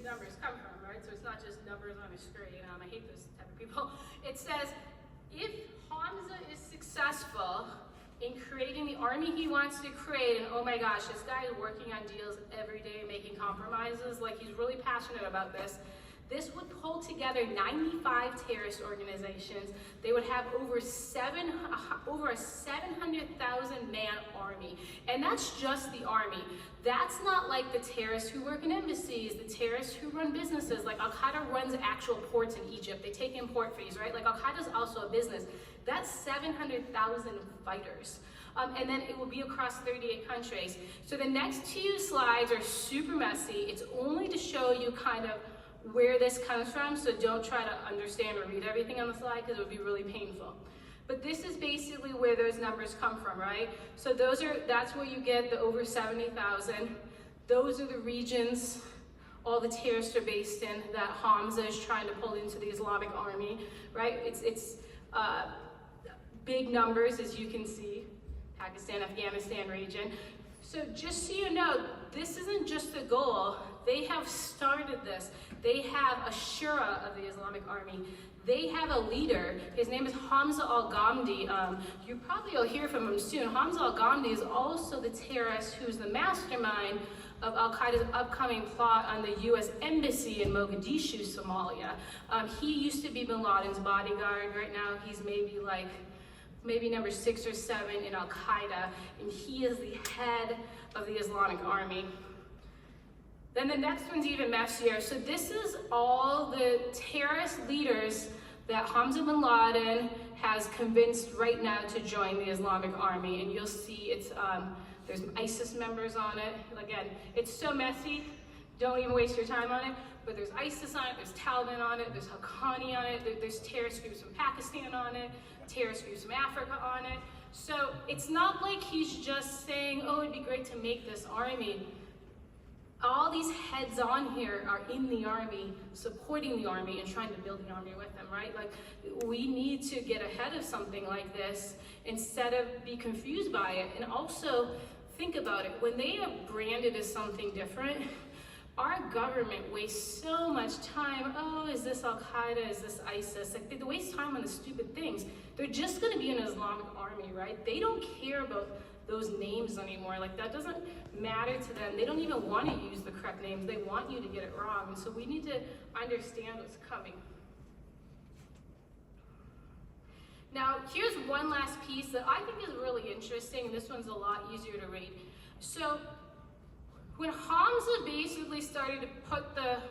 numbers come from, right? So it's not just numbers on a screen. I hate those type of people. It says, if Hamza is successful in creating the army he wants to create, and oh my gosh, this guy is working on deals every day, making compromises, like he's really passionate about this. This would pull together 95 terrorist organizations. They would have over a 700,000 man army. And that's just the army. That's not like the terrorists who work in embassies, the terrorists who run businesses. Like Al-Qaeda runs actual ports in Egypt. They take in port fees, right? Like Al-Qaeda is also a business. That's 700,000 fighters. And then it will be across 38 countries. So the next 2 slides are super messy. It's only to show you kind of where this comes from, so don't try to understand or read everything on the slide because it would be really painful. But this is basically where those numbers come from, right? So that's where you get the over 70,000. Those are the regions all the terrorists are based in that Hamza is trying to pull into the Islamic army, right? It's big numbers, as you can see, Pakistan, Afghanistan region. So just so you know, this isn't just a goal. They have started this. They have a shura of the Islamic army. They have a leader. His name is Hamza al-Ghamdi. You probably will hear from him soon. Hamza al-Ghamdi is also the terrorist who's the mastermind of Al-Qaeda's upcoming plot on the U.S. Embassy in Mogadishu, Somalia. He used to be Bin Laden's bodyguard. Right now, he's maybe number 6 or 7 in Al-Qaeda, and he is the head of the Islamic army. Then the next one's even messier. So this is all the terrorist leaders that Hamza bin Laden has convinced right now to join the Islamic army. And you'll see there's ISIS members on it. Again, it's so messy, don't even waste your time on it. But there's ISIS on it, there's Taliban on it, there's Haqqani on it, there's terrorist groups from Pakistan on it, terrorist groups from Africa on it. So it's not like he's just saying, oh, it'd be great to make this army. All these heads on here are in the army, supporting the army and trying to build the army with them, right? Like, we need to get ahead of something like this instead of be confused by it. And also, think about it. When they are branded as something different, our government wastes so much time. Oh, is this Al-Qaeda? Is this ISIS? Like, they waste time on the stupid things. They're just going to be an Islamic army, right? They don't care about those names anymore. Like, that doesn't matter to them. They don't even want to use the correct names. They want you to get it wrong. And so we need to understand what's coming. Now, here's one last piece that I think is really interesting, and this one's a lot easier to read. So, when Hamza basically started to put the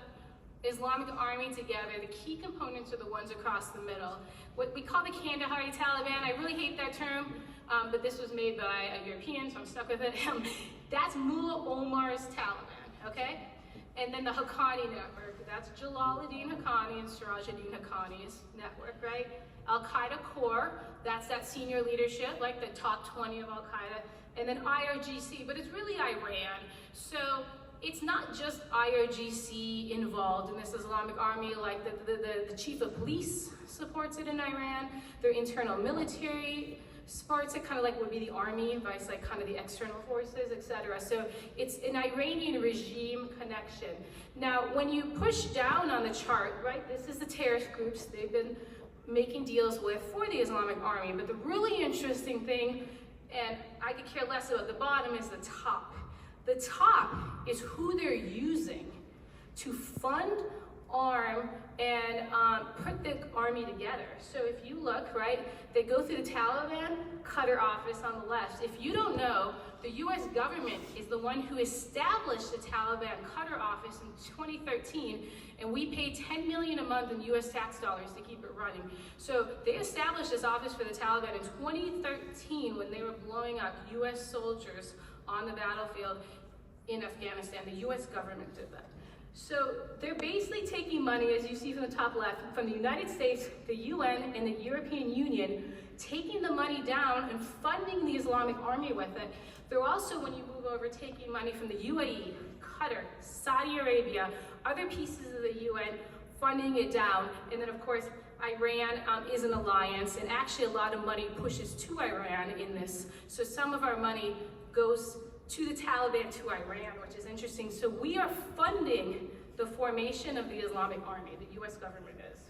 Islamic army together, the key components are the ones across the middle. What we call the Kandahari Taliban, I really hate that term, but this was made by a European, so I'm stuck with it. That's Mullah Omar's Taliban, okay? And then the Haqqani network, that's Jalaluddin Haqqani and Sirajuddin Haqqani's network, right? Al-Qaeda Core, that's that senior leadership, like the top 20 of Al-Qaeda. And then IRGC, but it's really Iran. So it's not just IRGC involved in this Islamic army, like the chief of police supports it in Iran, their internal military supports it, kind of like would be the army, vice like kind of the external forces, etc. So it's an Iranian regime connection. Now, when you push down on the chart, right, this is the terrorist groups they've been making deals with for the Islamic army, but the really interesting thing, and I could care less about the bottom, is the top. The top is who they're using to fund, arm, and put the army together. So if you look, right, they go through the Taliban Qatar office on the left. If you don't know, the US government is the one who established the Taliban Qatar office in 2013, and we pay $10 million a month in US tax dollars to keep it running. So they established this office for the Taliban in 2013 when they were blowing up US soldiers on the battlefield in Afghanistan. The US government did that. So they're basically taking money, as you see from the top left, from the United States, the UN, and the European Union, taking the money down and funding the Islamic army with it. They're also, when you move over, taking money from the UAE, Qatar, Saudi Arabia, other pieces of the UN, funding it down. And then, of course, Iran is an alliance, and actually a lot of money pushes to Iran in this. So some of our money goes to the Taliban, to Iran, which is interesting. So we are funding the formation of the Islamic Army, the US government is.